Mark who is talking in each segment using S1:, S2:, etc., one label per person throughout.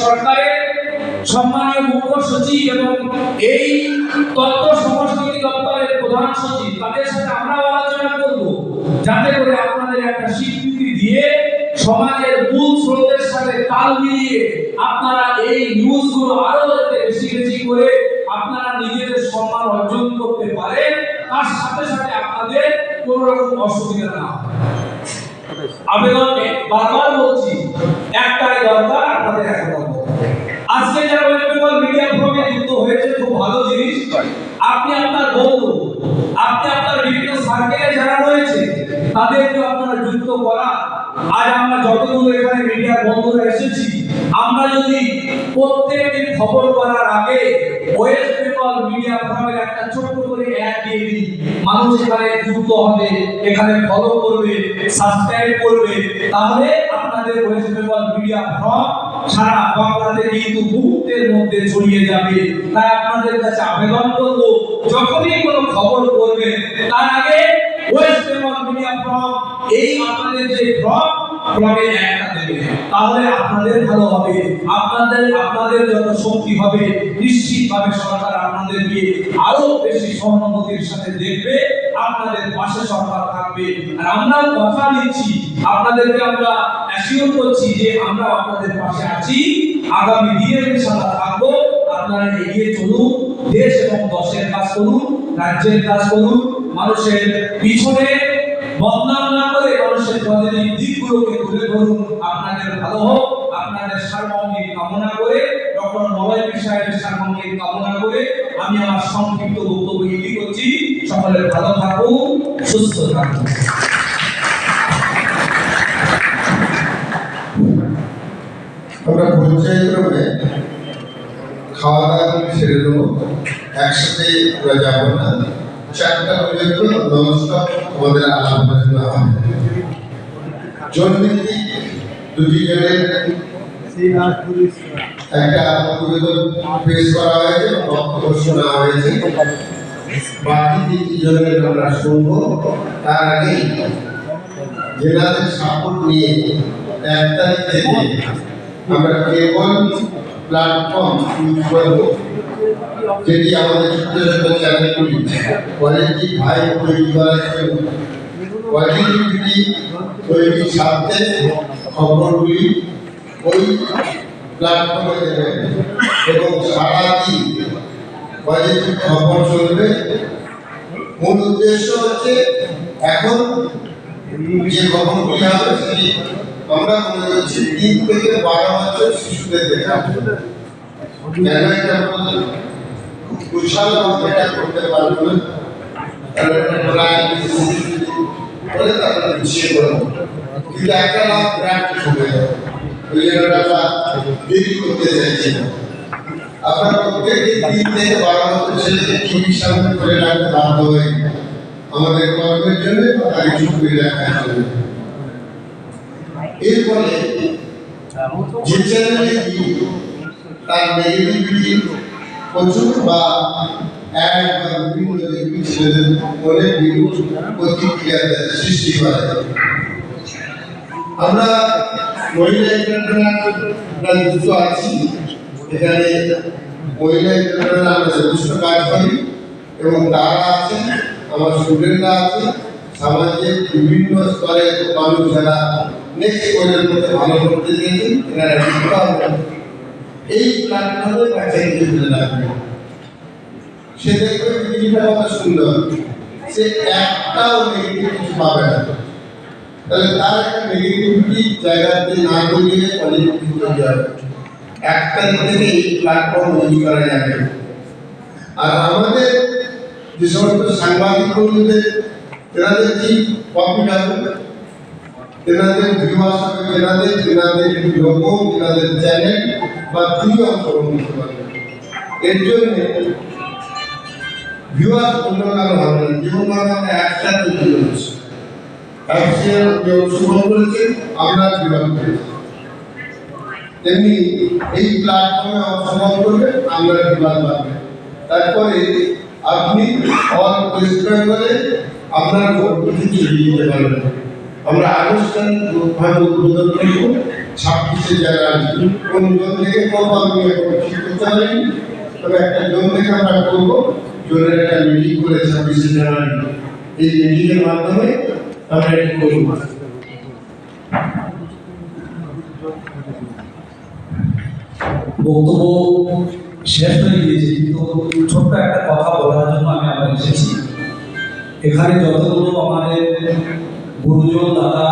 S1: সরকারের সম্মানীয় মুখ্য সচিব এবং এই তথ্য সংস্কৃতি দপ্তরের প্রধান সচিব তাদের সাথে আমরা আলোচনা করব, যাতে করে আপনাদের একটা স্বীকৃতি দিয়ে সমাজের মূল স্রোতের সাথে তাল মিলিয়ে আপনারা এই নিউজগুলো আরো বেশি বেশি করে আপনারা নিজেদের সম্মান অর্জন করতে পারেন, তার সাথে সাথে আপনাদের কোনো রকম অসুবিধা না হয়। আবেদনে বারবার বলছি, একটাই দরকার, আপনাদের একমত। আজকে যারা ওয়েস্ট বেঙ্গল মিডিয়া ফোরামে যুক্ত হয়েছে, খুব ভালো জিনিস। আপনি আপনার বন্ধু, আপনি আপনার বিভিন্ন সার্কেলে যারা রয়েছে তাদেরকে আপনারা যুক্ত করা। আজ আমরা যতগুলো এখানে মিডিয়ার বন্ধুরা এসেছি, আমরা যদি প্রত্যেকদিন খবর করার আগে ওয়েস্ট বেঙ্গল মিডিয়া ফোরামের একটা ছোট্ট করে অ্যাড দিয়ে দিই, মানুষ এখানে যুক্ত হবে, এখানে ফলো করবে, সাবস্ক্রাইব করবে, তাহলে আপনাদের ওয়েস্ট বেঙ্গল মিডিয়া ফোরাম সারা বাংলাতে কিন্তু মুহূর্তের মধ্যে ছড়িয়ে যাবে। তাই আপনাদের কাছে আবেদন করব, যখনই কোনো খবর করবেন তার আগে ওয়েস্ট বেঙ্গল মিডিয়া ফোরাম এই আপনাদের যে ফ্রমের একটা দেবে, তাহলে আপনাদের ভালো হবে, আপনাদের যত শক্তি হবে, নিশ্চিতভাবে সরকার আপনাদেরকে আরো বেশি সহানুভূতির সাথে দেখবে, আপনাদের পাশে সরকার থাকবে। আর আমরাও কথা দিচ্ছি, আপনাদেরকে আমরা অ্যাসিওর করছি যে আমরা আপনাদের পাশে আছি, আগামী দিনে ইনশাআল্লাহ থাকবো। আপনারা এগিয়ে চলুন, দেশ এবং দশের কাজ করুন, রাজ্যের কাজ করুন, মানুষের পিছনে বদনাম না করে মানুষের পজিটিভ দিকগুলোকে তুলে ধরুন। আপনাদের ভালো হোক, আপনাদের সার্বজনীন কামনা করে, ডক্টর মলয় সাহেবের সার্বজনীন কামনা করে আমি আমার সংক্ষিপ্ত বক্তব্য ইতি করছি। সকলে ভালো থাকুন, সুস্থ থাকুন।
S2: আমরা পর্যায়ক্রমে খাওয়া দাওয়া ছেড়ে দেবো, একসাথে আমরা যাবো না। 4টা পর্যন্ত ননস্টপ আমাদের আলোচনা হবে। জনভিত্তিক দুটি জনের একটা প্রতিবেদন পেশ করা হয়েছে, বক্তব্য শোনা হয়েছে। বাকি 3 জনের আমরা শুনবো। তার আগে জেলাদের সাপোর্ট নিয়ে 1 তারিখ থেকে আমরা কেবল প্ল্যাটফর্ম ইউজ করব, যেটি আমাদের ছোট ছোট চ্যানেলগুলি কোয়ালিটি ভাই তৈরি করার জন্য কোয়ালিটি তৈরির সাথে খবরগুলি ওই প্ল্যাটফর্মে দেবেন এবং সারাদিন কোয়ালিটি খবর চলবে। মূল উদ্দেশ্য হচ্ছে এখন যে খবরগুলি হবে সেটি আমরা মনে করছি 3 থেকে 12 বছর শিশুদের দেখা কেন এটা বিশাল এটা করতে পারবো না, কারণ এটা প্রায় বলে তারপরে পিছিয়ে পড়বো, কিন্তু একটা লাভ প্র্যাকটিস হবে। ওই জন্য আমরা দেরি করতে চাইছি না। আপনার প্রত্যেকে 3 থেকে 12 বছর ছেলেকে টিভির সামনে করে রাখতে বাধ্য হয়ে আমাদের কর্মের জন্য তাকে চুপ করে রাখার জন্য। এর ফলে যে চ্যানেলে তার নেগেটিভিটি প্রচুর বা অ্যাড বা বিভিন্ন ছেলেদের মনে বিরূপ প্রতিক্রিয়া সৃষ্টি করে। আমরা মহিলা ইন্টারনেট যুক্ত আছি, এখানে মহিলা ইন্টারনেট আমরা যথেষ্ট কাজ করি এবং তারা আছেন, আমার স্টুডেন্টরা আছে, সমাজের বিভিন্ন স্তরের মানুষ যারা নেক্সট পর্যন্ত ভালো করতে চেয়েছেন, এনারা যুক্ত হবেন। এই প্ল্যাটফর্মের কাছে তুলে রাখবে, সে দেখবে পৃথিবীটা কত সুন্দর, সে একটাও নেগেটিভ কিছু পাবে না। তাহলে তার একটা নেগেটিভিটি জায়গাতে না গিয়ে পজিটিভ তৈরি হবে। 1 তারিখ থেকে এই প্ল্যাটফর্ম তৈরি করা যাবে। আর আমাদের যে সমস্ত সাংবাদিক বন্ধুদের, তেনাদের কি প্রফিট হবে, তেনাদের ভিউয়ার্স হবে, তেনাদের লোগো, তেনাদের চ্যানেল বা তিনি অংশগ্রহণ করতে পারবেন। এর জন্য ভিউয়ার্স অন্য কারো হবে না, যেমন আমরা একসাথে তৈরি করছি, অ্যাপসের যে অংশগ্রহণ করেছে আমরা ভিউয়ার করেছি, তেমনি এই প্ল্যাটফর্মে অংশগ্রহণ করবে আমরা ভিউয়ার পাবেন। তারপরে আপনি অল ওয়েস্ট বেঙ্গলে আপনার ভোট ছড়িয়ে দিতে পারবেন। আমরা আনুষ্ঠানিকভাবে উদ্বোধন করব। 26 জানুয়ারি কোন জোন থেকে কোন আমি এখন ঠিক করতে পারিনি, তবে একটা জোন থেকে আমরা করবো। জোনের একটা মিটিং করে 26 জানুয়ারি, এই মিটিং এর মাধ্যমে আমরা এটি করবো।
S1: বক্তব্য শেষ হয়ে গিয়েছে, কিন্তু ছোট্ট একটা কথা বলার জন্য আমি আবার এসেছি। এখানে যতগুলো আমাদের গুরুজন, দাদা,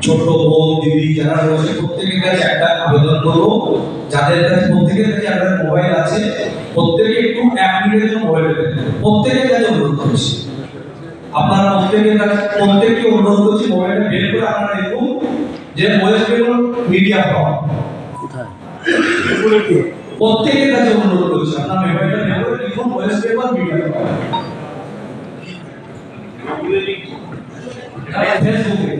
S1: ছোট বোন, দিদি যারা রয়েছে, প্রত্যেকের কাছে একটা আবেদন করবো, যাদের কাছে প্রত্যেকের কাছে একটা মোবাইল আছে, প্রত্যেকে একটু 1 মিনিটের জন্য মোবাইল দেবেন। প্রত্যেকের কাছে অনুরোধ করছি, আপনারা প্রত্যেককে অনুরোধ করছি, মোবাইলটা বের করে আপনারা দেখুন যে ওয়েস্ট বেঙ্গল মিডিয়া ফ্রন্ট প্রত্যেকের কাছে অনুরোধ করছি, আপনার মোবাইলটা বের করে লিখুন ওয়েস্ট বেঙ্গল মিডিয়া ফ্রন্ট। ফেসবুকে